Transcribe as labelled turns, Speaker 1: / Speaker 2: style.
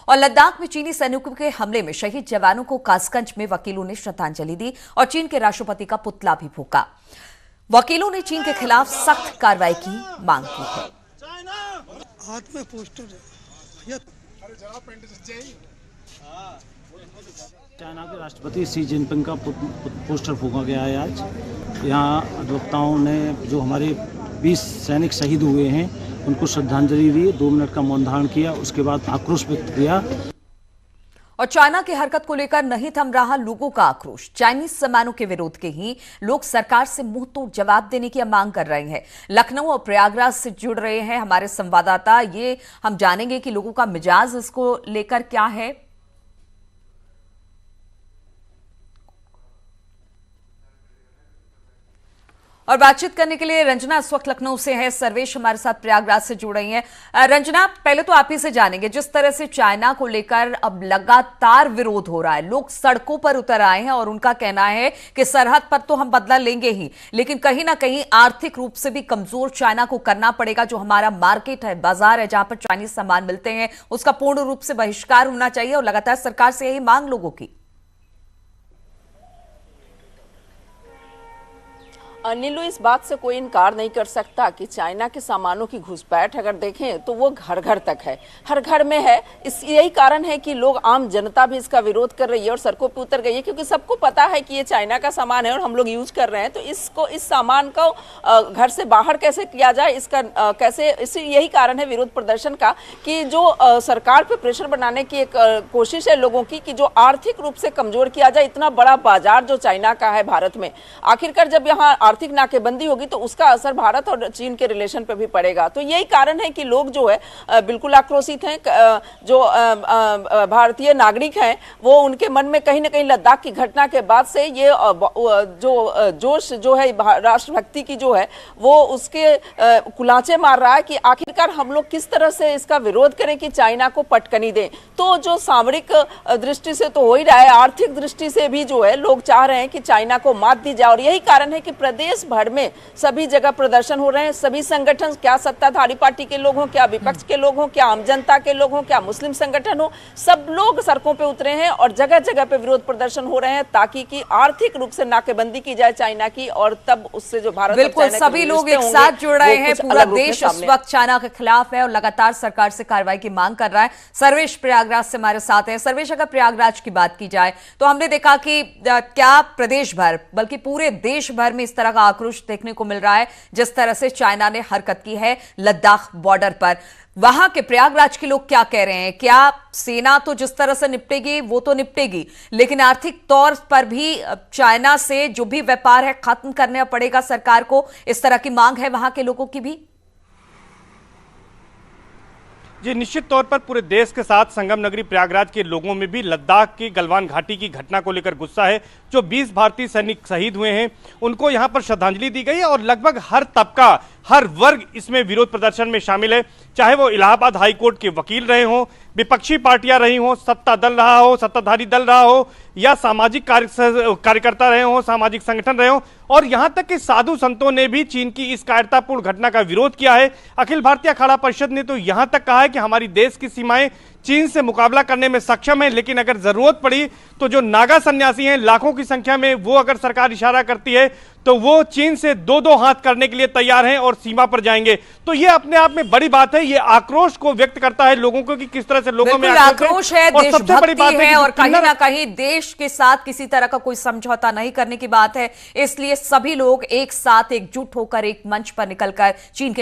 Speaker 1: और लद्दाख में चीनी सैनिकों के हमले में शहीद जवानों को कासगंज में वकीलों ने श्रद्धांजलि दी और चीन के राष्ट्रपति का पुतला भी फूंका। वकीलों ने चीन के खिलाफ सख्त कार्रवाई की मांग की है।
Speaker 2: हाथ में पोस्टर है।
Speaker 3: चाइना के राष्ट्रपति शी जिनपिंग का पोस्टर फूंका गया है आज। यहाँ अधिवक्ताओं ने जो हमारे 20 सैनिक शहीद हुए हैं उनको श्रद्धांजलि दी, 2 मिनट का मौन धारण किया, उसके बाद आक्रोश व्यक्त किया।
Speaker 1: और चाइना की हरकत को लेकर नहीं थम रहा लोगों का आक्रोश। चाइनीज सामानों के विरोध के ही लोग सरकार से मुंह तोड़ जवाब देने की मांग कर रहे हैं। लखनऊ और प्रयागराज से जुड़ रहे हैं हमारे संवाददाता, ये हम जानेंगे कि लोगों का मिजाज इसको लेकर क्या है। और बातचीत करने के लिए रंजना इस वक्त लखनऊ से है, सर्वेश हमारे साथ प्रयागराज से जुड़ रही हैं। रंजना, पहले तो आप ही से जानेंगे, जिस तरह से चाइना को लेकर अब लगातार विरोध हो रहा है, लोग सड़कों पर उतर आए हैं और उनका कहना है कि सरहद पर तो हम बदला लेंगे ही, लेकिन कहीं ना कहीं आर्थिक रूप से भी कमजोर चाइना को करना पड़ेगा। जो हमारा मार्केट है, बाजार है, जहां पर चाइनीज सामान मिलते हैं, उसका पूर्ण रूप से बहिष्कार होना चाहिए और लगातार सरकार से यही मांग लोगों की।
Speaker 4: नीलू, इस बात से कोई इनकार नहीं कर सकता कि चाइना के सामानों की घुसपैठ अगर देखें तो वो घर घर तक है, हर घर में है। यही कारण है कि लोग, आम जनता भी इसका विरोध कर रही है और सड़कों पे उतर गई है, क्योंकि सबको पता है कि ये चाइना का सामान है और हम लोग यूज कर रहे हैं। तो इस सामान को घर से बाहर कैसे किया जाए, इसका कैसे, यही कारण है विरोध प्रदर्शन का, कि जो सरकार पे प्रेशर बनाने की एक कोशिश है लोगों की कि जो आर्थिक रूप से कमजोर किया जाए। इतना बड़ा बाजार जो चाइना का है भारत में, आखिरकार जब यहाँ आर्थिक नाकेबंदी होगी तो उसका असर भारत और चीन के रिलेशन पे भी पड़ेगा। तो यही कारण है कि लोग जो है बिल्कुल आक्रोशित हैं। जो भारतीय नागरिक हैं वो, उनके मन में कहीं ना कहीं लद्दाख की घटना के बाद से ये जो जोश जो है राष्ट्रभक्ति की जो है वो उसके कुलाचे मार रहा है कि आखिरकार हम लोग किस तरह से इसका विरोध करें कि चाइना को पटकनी दें। तो जो सामरिक दृष्टि से तो हो ही रहा है, आर्थिक दृष्टि से भी जो है लोग चाह रहे हैं कि चाइना को मात दी जाए। और यही कारण है कि प्रदेश भर में सभी जगह प्रदर्शन हो रहे हैं। सभी संगठन, क्या सत्ताधारी पार्टी के लोग हों, क्या विपक्ष के लोग हों, क्या आम जनता के लोग हों, क्या मुस्लिम संगठन हो, सब लोग सड़कों पे उतरे हैं और जगह जगह पे विरोध प्रदर्शन हो रहे हैं ताकि कि आर्थिक रूप से नाकेबंदी की जाए चाइना की, और तब उससे जो भारत,
Speaker 1: बिल्कुल सभी लोग एक साथ जुड़ रहे हैं। पूरा देश इस वक्त चाइना के खिलाफ है और लगातार सरकार से कार्रवाई की मांग कर रहा है। सर्वेश प्रयागराज से हमारे साथ है। सर्वेश, अगर प्रयागराज की बात की जाए तो हमने देखा कि क्या प्रदेश भर बल्कि पूरे देश भर में इस तरह का आक्रोश देखने को मिल रहा है जिस तरह से चाइना ने हरकत की है लद्दाख बॉर्डर पर। वहां के प्रयागराज के लोग क्या कह रहे हैं? क्या सेना तो जिस तरह से निपटेगी वो तो निपटेगी, लेकिन आर्थिक तौर पर भी चाइना से जो भी व्यापार है खत्म करना पड़ेगा सरकार को, इस तरह की मांग है वहां के लोगों की भी?
Speaker 5: जी, निश्चित तौर पर पूरे देश के साथ संगम नगरी प्रयागराज के लोगों में भी लद्दाख की गलवान घाटी की घटना को लेकर गुस्सा है। जो 20 भारतीय सैनिक शहीद हुए हैं उनको यहां पर श्रद्धांजलि दी गई है और लगभग हर तबका, हर वर्ग इसमें विरोध प्रदर्शन में शामिल है। चाहे वो इलाहाबाद हाईकोर्ट के वकील रहे हों, विपक्षी पार्टियां रही हों, सत्ता दल रहा हो, सत्ताधारी दल रहा हो, या सामाजिक कार्यकर्ता रहे हों, सामाजिक संगठन रहे हों, और यहां तक कि साधु संतों ने भी चीन की इस कायरतापूर्ण घटना का विरोध किया है। अखिल भारतीय अखाड़ा परिषद ने तो यहां तक कहा है कि हमारी देश की सीमाएं चीन से मुकाबला करने में सक्षम है, लेकिन अगर जरूरत पड़ी तो जो नागा सन्यासी हैं लाखों की संख्या में, वो अगर सरकार इशारा करती है तो वो चीन से 2-2 हाथ करने के लिए तैयार हैं और सीमा पर जाएंगे। तो ये अपने आप में बड़ी बात है। ये आक्रोश को व्यक्त करता है लोगों को कि किस तरह से लोगों में
Speaker 1: आक्रोश है, और सबसे बड़ी बात है और कहीं ना कहीं देश के साथ किसी तरह का कोई समझौता नहीं करने की बात है। इसलिए सभी लोग एक साथ एकजुट होकर एक मंच पर निकलकर चीन के